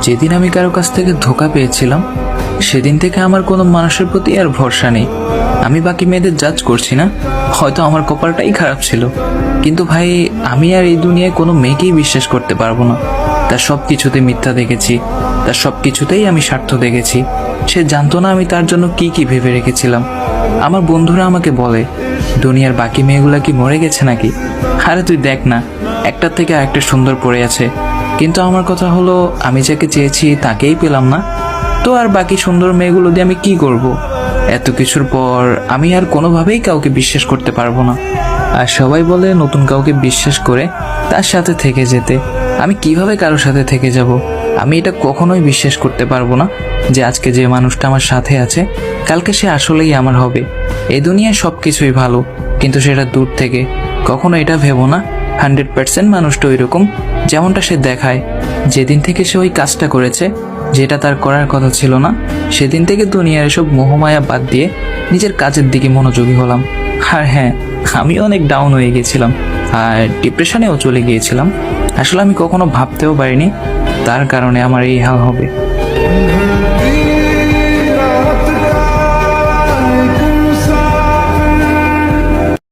যেদিন আমি কারো কাছ থেকে ধোঁকা পেয়েছিলাম সেদিন থেকে আমার কোনো মানুষের প্রতি আর ভরসা নেই। আমি বাকি মেয়েদের জাজ করছি না, হয়তো আমার কপালটাই খারাপ ছিল। কিন্তু ভাই, আমি আর এই দুনিয়ায় কোনো মেয়েকেই বিশ্বাস করতে পারবো না। তার সব কিছুতে মিথ্যা দেখেছি, তার সব কিছুতেই আমি স্বার্থ দেখেছি। সে জানতো না আমি তার জন্য কি কি ভেবে রেখেছিলাম। আমার বন্ধুরা আমাকে বলে, দুনিয়ার বাকি মেয়েগুলা কি মরে গেছে নাকি? আরে তুই দেখ না, একটার থেকে আরেকটা সুন্দর পড়ে আছে। কিন্তু আমার কথা হলো, আমি যাকে চেয়েছি তাকেই পেলাম না, তো আর বাকি সুন্দর মেয়েগুলো দিয়ে আমি কি করব? এত কিছুর পর আমি আর কোনোভাবেই কাউকে বিশ্বাস করতে পারবো না। আর সবাই বলে নতুন কাউকে বিশ্বাস করে তার সাথে থেকে যেতে। আমি কিভাবে কারোর সাথে থেকে যাব? আমি এটা কখনোই বিশ্বাস করতে পারবো না যে আজকে যে মানুষটা আমার সাথে আছে কালকে সে আসলেই আমার হবে। এই দুনিয়ায় সবকিছুই ভালো, কিন্তু সেটা দূর থেকে। কখনো এটা ভেবো না 100% মানুষটা ওই রকম যেমনটা সে দেখায়। যেদিন থেকে সে ওই কাজটা করেছে যেটা তার করার কথা ছিল না, সেদিন থেকে দুনিয়ার এসব মোহমায়া বাদ দিয়ে নিজের কাজের দিকে মনোযোগী হলাম। আর হ্যাঁ, আমি অনেক ডাউন হয়ে গেছিলাম আর ডিপ্রেশনেও চলে গিয়েছিলাম। আসলে আমি কখনো ভাবতেও পারিনি তার কারণে আমার এই হাল হবে।